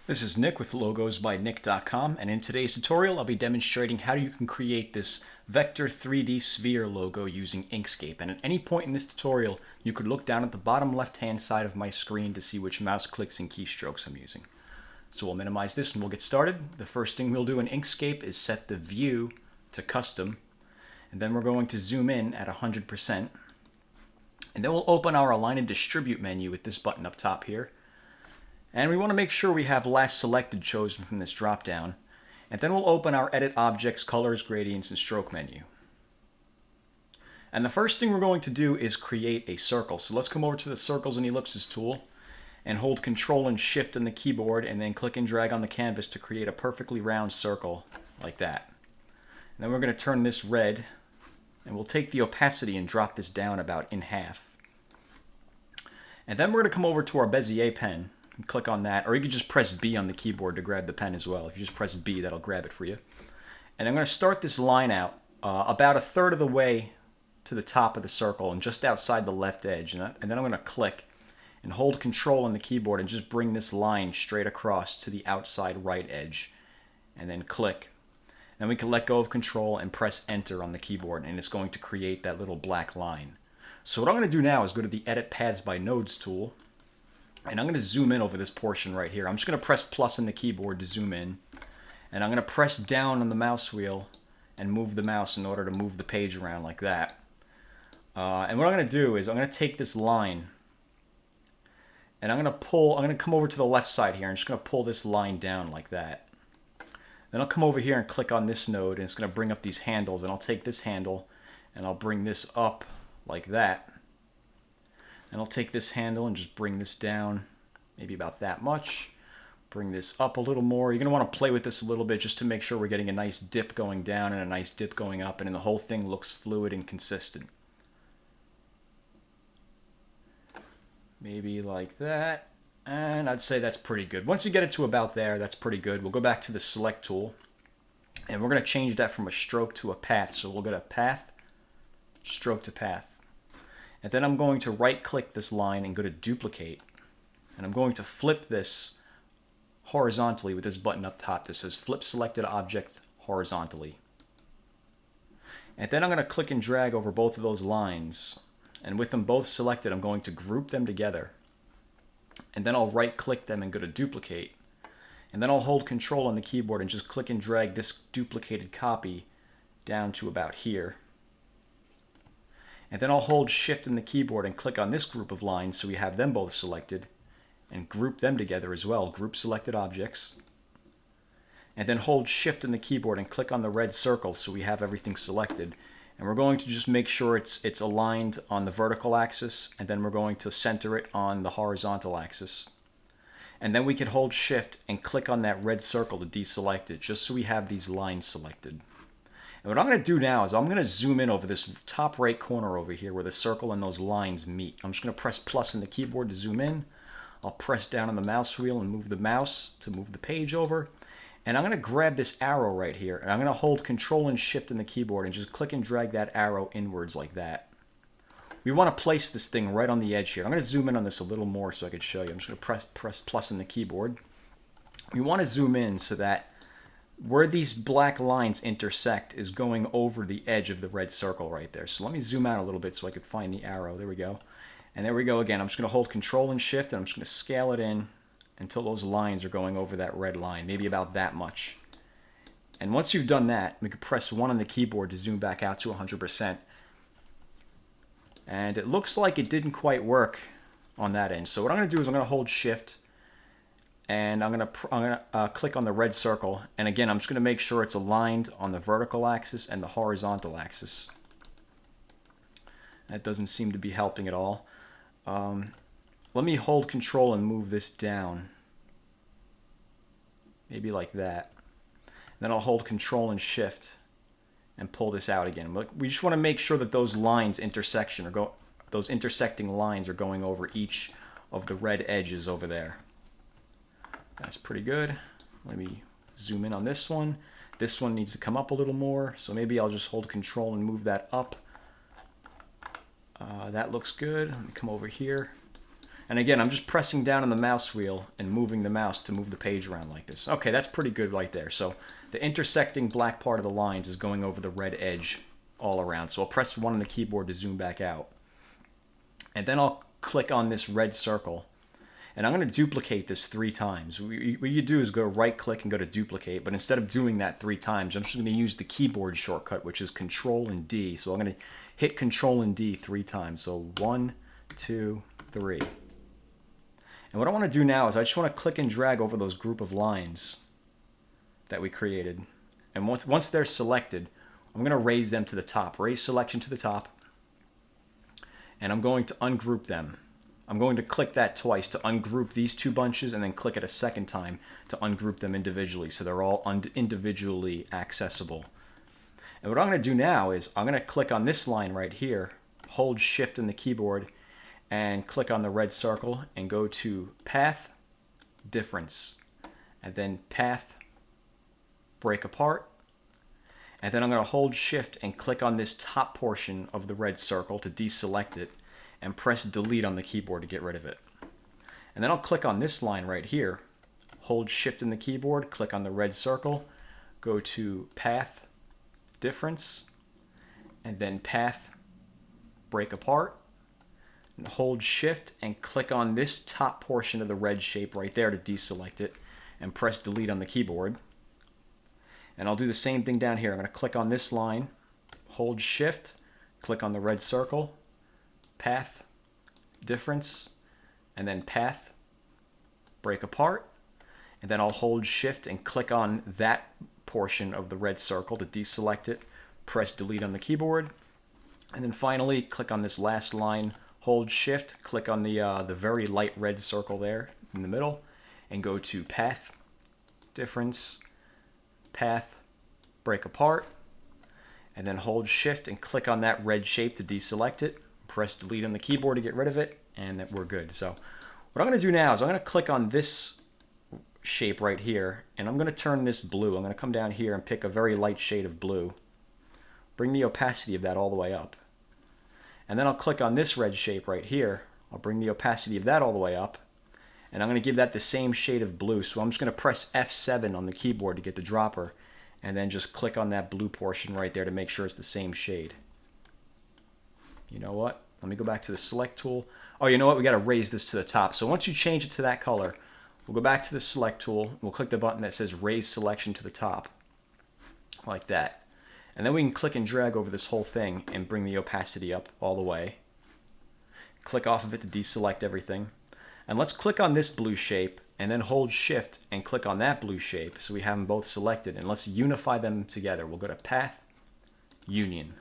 This is Nick with logosbynick.com, and in today's tutorial I'll be demonstrating how you can create this vector 3D sphere logo using Inkscape. And at any point in this tutorial you could look down at the bottom left hand side of my screen to see which mouse clicks and keystrokes I'm using. So we'll minimize this and we'll get started. The first thing we'll do in Inkscape is set the view to custom, and then we're going to zoom in at 100%, and then we'll open our align and distribute menu with this button up top here. And we want to make sure we have last selected chosen from this drop down. And then we'll open our edit objects, colors, gradients, and stroke menu. And the first thing we're going to do is create a circle. So let's come over to the circles and ellipses tool and hold Control and Shift on the keyboard and then click and drag on the canvas to create a perfectly round circle like that. And then we're going to turn this red, and we'll take the opacity and drop this down about in half. And then we're going to come over to our Bezier pen and click on that, or you can just press B on the keyboard to grab the pen as well. If you just press B, that'll grab it for you. And I'm going to start this line out about a third of the way to the top of the circle and just outside the left edge. And then I'm going to click and hold Control on the keyboard and just bring this line straight across to the outside right edge. And then click. Then we can let go of Control and press Enter on the keyboard, and it's going to create that little black line. So what I'm going to do now is go to the Edit Paths by Nodes tool. And I'm going to zoom in over this portion right here. I'm just going to press plus on the keyboard to zoom in. And I'm going to press down on the mouse wheel and move the mouse in order to move the page around like that. And what I'm going to do is I'm going to take this line and I'm going to come over to the left side here. I'm just going to pull this line down like that. Then I'll come over here and click on this node, and it's going to bring up these handles. And I'll take this handle and I'll bring this up like that. And I'll take this handle and just bring this down, maybe about that much. Bring this up a little more. You're going to want to play with this a little bit just to make sure we're getting a nice dip going down and a nice dip going up, and then the whole thing looks fluid and consistent. Maybe like that. And I'd say that's pretty good. Once you get it to about there, that's pretty good. We'll go back to the Select tool, and we're going to change that from a stroke to a path. So we'll go to Path, Stroke to Path. And then I'm going to right-click this line and go to Duplicate. And I'm going to flip this horizontally with this button up top that says Flip Selected Object Horizontally. And then I'm going to click and drag over both of those lines. And with them both selected, I'm going to group them together. And then I'll right-click them and go to Duplicate. And then I'll hold Control on the keyboard and just click and drag this duplicated copy down to about here. And then I'll hold Shift in the keyboard and click on this group of lines so we have them both selected, and group them together as well, Group Selected Objects. And then hold Shift in the keyboard and click on the red circle so we have everything selected. And we're going to just make sure it's aligned on the vertical axis, and then we're going to center it on the horizontal axis. And then we can hold Shift and click on that red circle to deselect it, just so we have these lines selected. And what I'm going to do now is I'm going to zoom in over this top right corner over here where the circle and those lines meet. I'm just going to press plus on the keyboard to zoom in. I'll press down on the mouse wheel and move the mouse to move the page over. And I'm going to grab this arrow right here, and I'm going to hold Control and Shift in the keyboard and just click and drag that arrow inwards like that. We want to place this thing right on the edge here. I'm going to zoom in on this a little more so I can show you. I'm just going to press plus on the keyboard. We want to zoom in so that where these black lines intersect is going over the edge of the red circle right there. So let me zoom out a little bit so I could find the arrow. There we go. And there we go again. I'm just going to hold Control and Shift, and I'm just going to scale it in until those lines are going over that red line, maybe about that much. And once you've done that, we can press 1 on the keyboard to zoom back out to 100%. And it looks like it didn't quite work on that end. So what I'm going to do is I'm going to hold Shift, and I'm going to click on the red circle. And again, I'm just going to make sure it's aligned on the vertical axis and the horizontal axis. That doesn't seem to be helping at all. Let me hold Control and move this down. Maybe like that. Then I'll hold Control and Shift and pull this out again. We just want to make sure that those lines those intersecting lines are going over each of the red edges over there. That's pretty good. Let me zoom in on this one. This one needs to come up a little more, so maybe I'll just hold Control and move that up. That looks good. Let me come over here. And again, I'm just pressing down on the mouse wheel and moving the mouse to move the page around like this. Okay, that's pretty good right there. So the intersecting black part of the lines is going over the red edge all around. So I'll press 1 on the keyboard to zoom back out. And then I'll click on this red circle. And I'm going to duplicate this 3 times. What you do is go right click and go to duplicate. But instead of doing that 3 times, I'm just going to use the keyboard shortcut, which is Control and D. So I'm going to hit Control and D 3 times. So 1, 2, 3. And what I want to do now is I just want to click and drag over those group of lines that we created. And once they're selected, I'm going to raise them to the top. Raise selection to the top. And I'm going to ungroup them. I'm going to click that twice to ungroup these 2 bunches and then click it a second time to ungroup them individually so they're all individually accessible. And what I'm going to do now is I'm going to click on this line right here, hold Shift in the keyboard, and click on the red circle and go to Path, Difference, and then Path, Break Apart. And then I'm going to hold Shift and click on this top portion of the red circle to deselect it and press Delete on the keyboard to get rid of it. And then I'll click on this line right here, hold Shift in the keyboard, click on the red circle, go to Path, Difference, and then Path, Break Apart, and hold Shift and click on this top portion of the red shape right there to deselect it and press Delete on the keyboard. And I'll do the same thing down here. I'm going to click on this line, hold Shift, click on the red circle, Path, Difference, and then Path, Break Apart. And then I'll hold Shift and click on that portion of the red circle to deselect it, press Delete on the keyboard. And then finally, click on this last line, hold Shift, click on the very light red circle there in the middle, and go to Path, Difference, Path, Break Apart. And then hold Shift and click on that red shape to deselect it. Press Delete on the keyboard to get rid of it, and that we're good. So what I'm going to do now is I'm going to click on this shape right here, and I'm going to turn this blue. I'm going to come down here and pick a very light shade of blue. Bring the opacity of that all the way up. And then I'll click on this red shape right here. I'll bring the opacity of that all the way up. And I'm going to give that the same shade of blue. So I'm just going to press F7 on the keyboard to get the dropper, and then just click on that blue portion right there to make sure it's the same shade. You know what? Let me go back to the select tool. Oh, you know what? We got to raise this to the top. So once you change it to that color, we'll go back to the select tool. We'll click the button that says raise selection to the top, like that. And then we can click and drag over this whole thing and bring the opacity up all the way. Click off of it to deselect everything. And let's click on this blue shape and then hold Shift and click on that blue shape so we have them both selected. And let's unify them together. We'll go to Path, Union.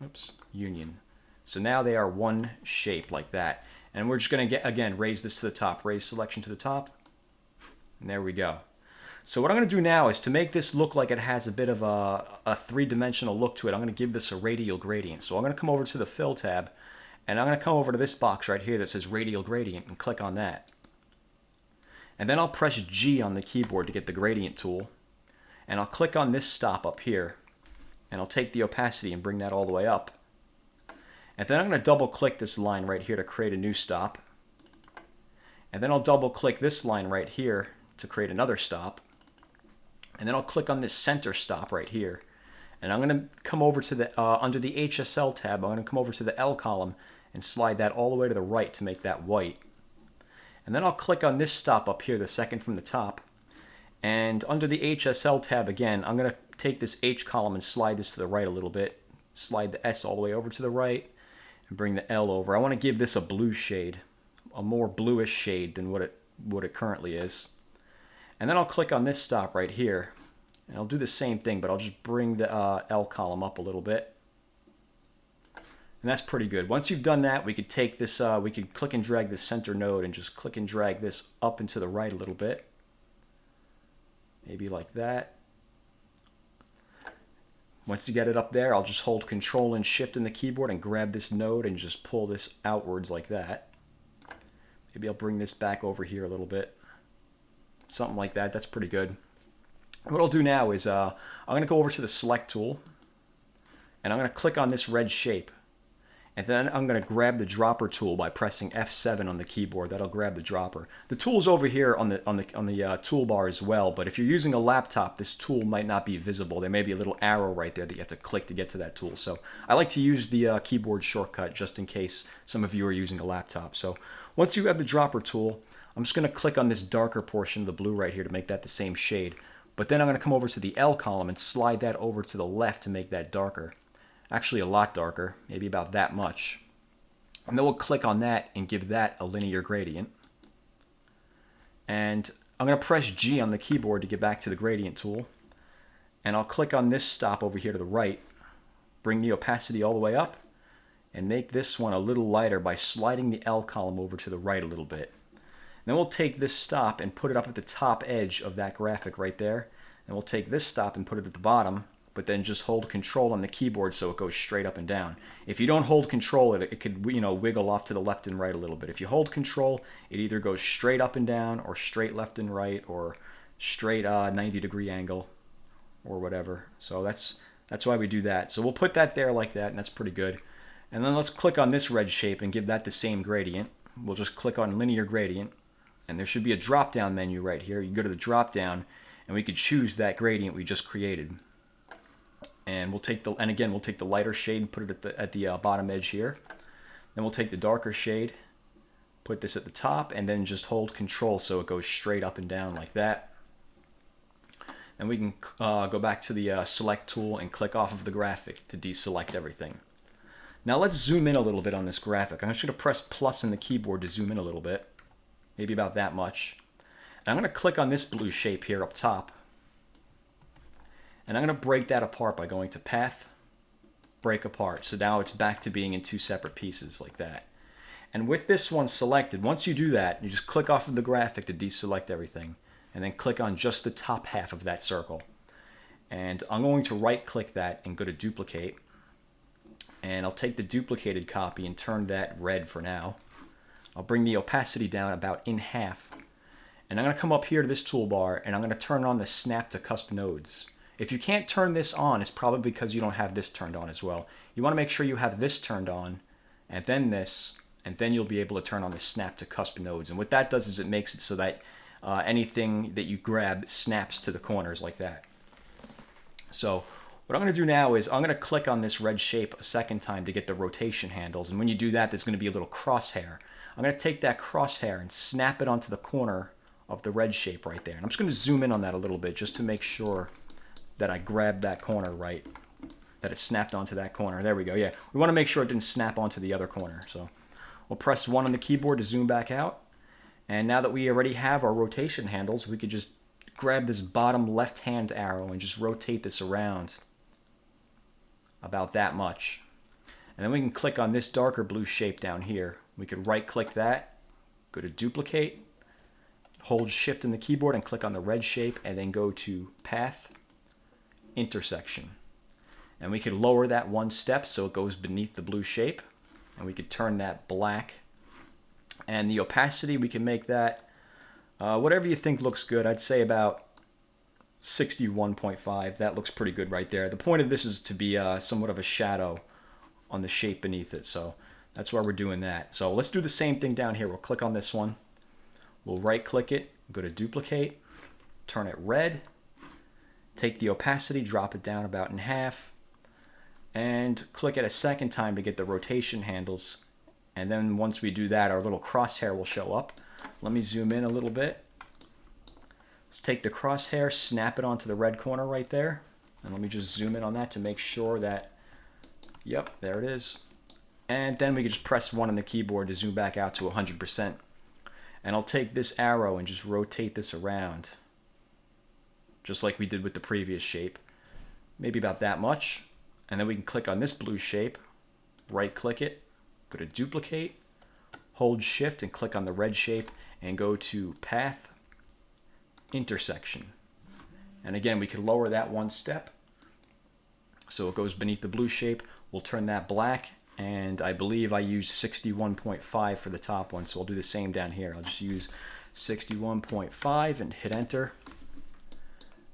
Oops, Union. So now they are one shape like that. And we're just going to, again, raise this to the top. Raise selection to the top. And there we go. So what I'm going to do now is to make this look like it has a bit of a three-dimensional look to it, I'm going to give this a radial gradient. So I'm going to come over to the Fill tab, and I'm going to come over to this box right here that says Radial Gradient and click on that. And then I'll press G on the keyboard to get the gradient tool. And I'll click on this stop up here. And I'll take the opacity and bring that all the way up. And then I'm going to double click this line right here to create a new stop. And then I'll double click this line right here to create another stop. And then I'll click on this center stop right here. And I'm going to come over to the, under the HSL tab, I'm going to come over to the L column and slide that all the way to the right to make that white. And then I'll click on this stop up here, the second from the top. And under the HSL tab again, I'm going to take this H column and slide this to the right a little bit. Slide the S all the way over to the right and bring the L over. I want to give this a blue shade, a more bluish shade than what it currently is. And then I'll click on this stop right here. And I'll do the same thing, but I'll just bring the L column up a little bit. And that's pretty good. Once you've done that, we could take this, we could click and drag this center node and just click and drag this up and to the right a little bit. Maybe like that. Once you get it up there, I'll just hold Control and Shift in the keyboard and grab this node and just pull this outwards like that. Maybe I'll bring this back over here a little bit. Something like that. That's pretty good. What I'll do now is I'm going to go over to the Select tool, and I'm going to click on this red shape. And then I'm going to grab the dropper tool by pressing F7 on the keyboard. That'll grab the dropper. The tool's over here on the toolbar as well, but if you're using a laptop, this tool might not be visible. There may be a little arrow right there that you have to click to get to that tool. So I like to use the keyboard shortcut just in case some of you are using a laptop. So once you have the dropper tool, I'm just going to click on this darker portion of the blue right here to make that the same shade. But then I'm going to come over to the L column and slide that over to the left to make that darker. Actually a lot darker, maybe about that much. And then we'll click on that and give that a linear gradient. And I'm going to press G on the keyboard to get back to the gradient tool. And I'll click on this stop over here to the right, bring the opacity all the way up, and make this one a little lighter by sliding the L column over to the right a little bit. Then we'll take this stop and put it up at the top edge of that graphic right there. And we'll take this stop and put it at the bottom, but then just hold Control on the keyboard so it goes straight up and down. If you don't hold Control, it could wiggle off to the left and right a little bit. If you hold Control, it either goes straight up and down, or straight left and right, or straight 90-degree angle, or whatever. So that's why we do that. So we'll put that there like that, and that's pretty good. And then let's click on this red shape and give that the same gradient. We'll just click on Linear Gradient, and there should be a drop-down menu right here. You go to the drop-down, and we could choose that gradient we just created. And we'll take the lighter shade and put it at the bottom edge here. Then we'll take the darker shade, put this at the top, and then just hold Control so it goes straight up and down like that. And we can go back to the Select tool and click off of the graphic to deselect everything. Now let's zoom in a little bit on this graphic. I'm just going to press plus in the keyboard to zoom in a little bit, maybe about that much. And I'm going to click on this blue shape here up top. And I'm going to break that apart by going to Path, Break Apart. So now it's back to being in two separate pieces like that. And with this one selected, once you do that, you just click off of the graphic to deselect everything. And then click on just the top half of that circle. And I'm going to right-click that and go to Duplicate. And I'll take the duplicated copy and turn that red for now. I'll bring the opacity down about in half. And I'm going to come up here to this toolbar, and I'm going to turn on the Snap to Cusp Nodes. If you can't turn this on, it's probably because you don't have this turned on as well. You want to make sure you have this turned on, and then this, and then you'll be able to turn on the Snap to Cusp Nodes. And what that does is it makes it so that anything that you grab snaps to the corners like that. So what I'm going to do now is I'm going to click on this red shape a second time to get the rotation handles. And when you do that, there's going to be a little crosshair. I'm going to take that crosshair and snap it onto the corner of the red shape right there. And I'm just going to zoom in on that a little bit just to make sure that I grabbed that corner right, that it snapped onto that corner. There we go. Yeah, we want to make sure it didn't snap onto the other corner. So we'll press 1 on the keyboard to zoom back out. And now that we already have our rotation handles, we could just grab this bottom left-hand arrow and just rotate this around about that much. And then we can click on this darker blue shape down here. We could right-click that, go to Duplicate, hold Shift in the keyboard and click on the red shape, and then go to Path, Intersection. And we could lower that one step so it goes beneath the blue shape, and we could turn that black. And the opacity, we can make that whatever you think looks good. I'd say about 61.5. That looks pretty good right there. The point of this is to be somewhat of a shadow on the shape beneath it, so that's why we're doing that. So let's do the same thing down here. We'll click on this one. We'll right-click it, go to Duplicate, turn it red, take the opacity, drop it down about in half, and click it a second time to get the rotation handles. And then once we do that, our little crosshair will show up. Let me zoom in a little bit. Let's take the crosshair, snap it onto the red corner right there. And let me just zoom in on that to make sure that, yep, there it is. And then we can just press 1 on the keyboard to zoom back out to 100%. And I'll take this arrow and just rotate this around, just like we did with the previous shape. Maybe about that much. And then we can click on this blue shape, right-click it, go to Duplicate, hold Shift and click on the red shape and go to Path, Intersection. And again, we can lower that one step so it goes beneath the blue shape. We'll turn that black, and I believe I used 61.5 for the top one, so I'll do the same down here. I'll just use 61.5 and hit Enter.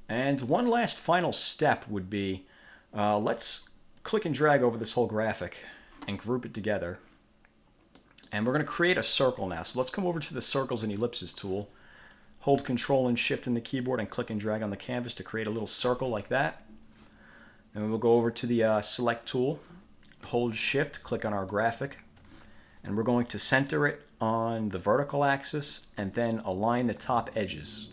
And one last final step would be, let's click and drag over this whole graphic. and group it together. And we're going to create a circle now. So let's come over to the circles and ellipses tool. Hold Control and Shift in the keyboard and click and drag on the canvas to create a little circle like that. And we'll go over to the select tool, hold Shift, click on our graphic, and we're going to center it on the vertical axis and then align the top edges.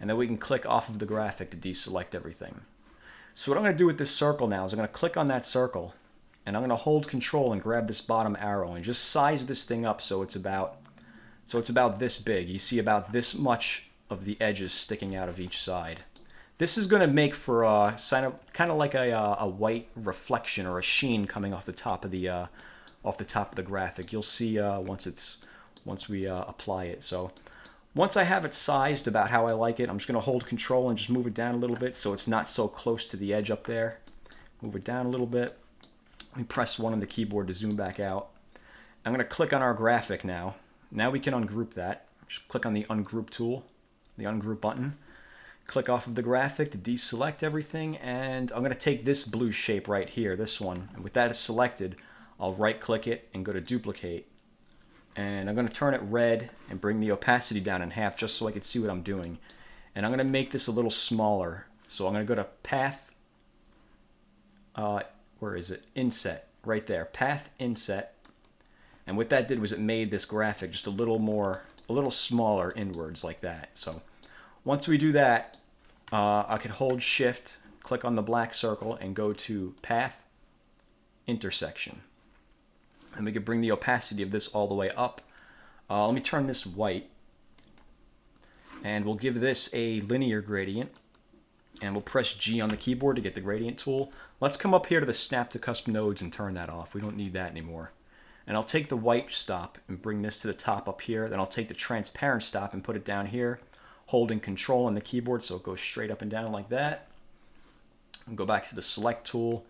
And then we can click off of the graphic to deselect everything. So what I'm going to do with this circle now is I'm going to click on that circle, and I'm going to hold Control and grab this bottom arrow and just size this thing up so it's about this big. You see about this much of the edges sticking out of each side. This is going to make for kind of like a white reflection or a sheen coming off the top of the graphic. You'll see once we apply it. So once I have it sized about how I like it, I'm just going to hold Control and just move it down a little bit so it's not so close to the edge up there. Move it down a little bit. Let me press 1 on the keyboard to zoom back out. I'm going to click on our graphic now. Now we can ungroup that. Just click on the ungroup tool, the ungroup button. Click off of the graphic to deselect everything, and I'm going to take this blue shape right here, this one. And with that selected, I'll right click it and go to duplicate. And I'm going to turn it red and bring the opacity down in half just so I can see what I'm doing. And I'm going to make this a little smaller. So I'm going to go to Path, where is it? Inset, right there. Path Inset. And what that did was it made this graphic just a little smaller inwards like that. So once we do that, I can hold Shift, click on the black circle, and go to Path Intersection. And we can bring the opacity of this all the way up. Let me turn this white. And we'll give this a linear gradient. And we'll press G on the keyboard to get the gradient tool. Let's come up here to the Snap to Custom Nodes and turn that off. We don't need that anymore. And I'll take the white stop and bring this to the top up here. Then I'll take the transparent stop and put it down here, holding Control on the keyboard so it goes straight up and down like that. And go back to the Select tool.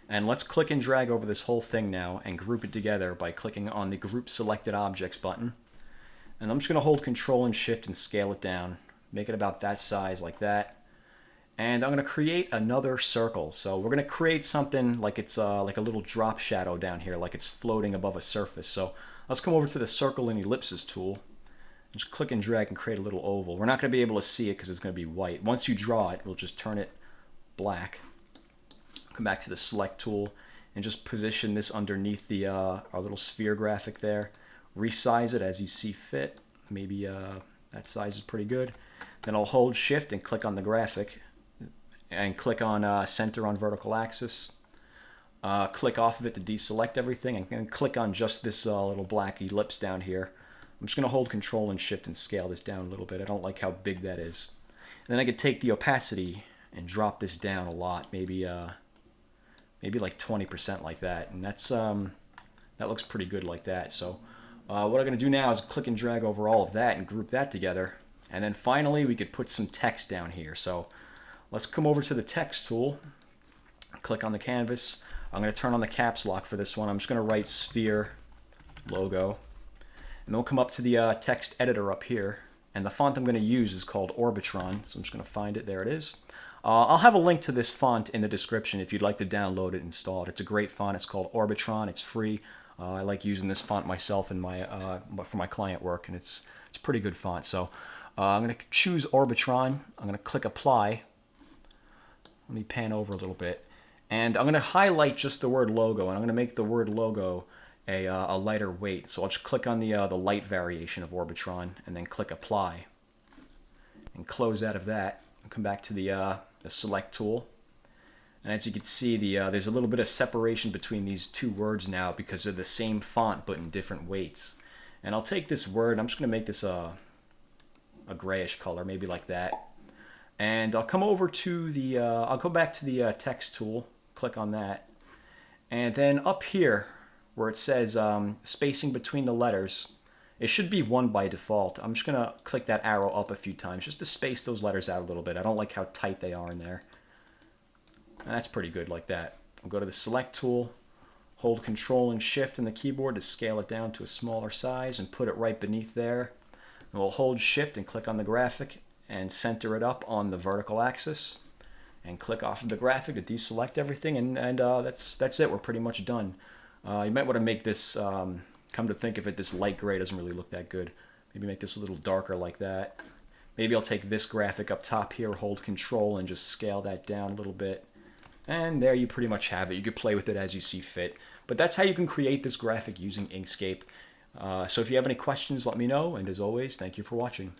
And let's click and drag over this whole thing now and group it together by clicking on the Group Selected Objects button. And I'm just going to hold Control and Shift and scale it down. Make it about that size like that. And I'm going to create another circle. So we're going to create something like it's like a little drop shadow down here, like it's floating above a surface. So let's come over to the Circle and Ellipses tool. Just click and drag and create a little oval. We're not going to be able to see it because it's going to be white. Once you draw it, we'll just turn it black. Come back to the Select tool and just position this underneath the our little sphere graphic there. Resize it as you see fit. Maybe that size is pretty good. Then I'll hold Shift and click on the graphic and click on Center on Vertical Axis. Click off of it to deselect everything and click on just this little black ellipse down here. I'm just going to hold Control and Shift and scale this down a little bit. I don't like how big that is. And then I could take the opacity and drop this down a lot, maybe like 20% like that. And that's that looks pretty good like that. So what I'm going to do now is click and drag over all of that and group that together. And then finally we could put some text down here. So let's come over to the Text tool, click on the canvas. I'm going to turn on the caps lock for this one. I'm just going to write Sphere Logo. And then we'll come up to the text editor up here. And the font I'm going to use is called Orbitron. So I'm just going to find it. There it is. I'll have a link to this font in the description if you'd like to download it and install it. It's a great font. It's called Orbitron. It's free. I like using this font myself in for my client work, and it's a pretty good font. So I'm going to choose Orbitron. I'm going to click Apply. Let me pan over a little bit. And I'm going to highlight just the word logo, and I'm going to make the word logo a lighter weight. So I'll just click on the light variation of Orbitron and then click Apply. And close out of that. And come back to the Select tool. And as you can see, there's a little bit of separation between these two words now because they're the same font but in different weights. And I'll take this word, I'm just going to make this a grayish color, maybe like that. And I'll come over to the, I'll go back to the Text tool, click on that. And then up here where it says spacing between the letters, it should be 1 by default. I'm just going to click that arrow up a few times just to space those letters out a little bit. I don't like how tight they are in there. And that's pretty good like that. I'll go to the Select tool, hold Control and Shift in the keyboard to scale it down to a smaller size and put it right beneath there. And we'll hold Shift and click on the graphic and center it up on the vertical axis. And click off of the graphic to deselect everything. And that's it. We're pretty much done. You might want to make this, come to think of it, this light gray doesn't really look that good. Maybe make this a little darker like that. Maybe I'll take this graphic up top here, hold Control, and just scale that down a little bit. And there you pretty much have it. You could play with it as you see fit. But that's how you can create this graphic using Inkscape. So if you have any questions, let me know. And as always, thank you for watching.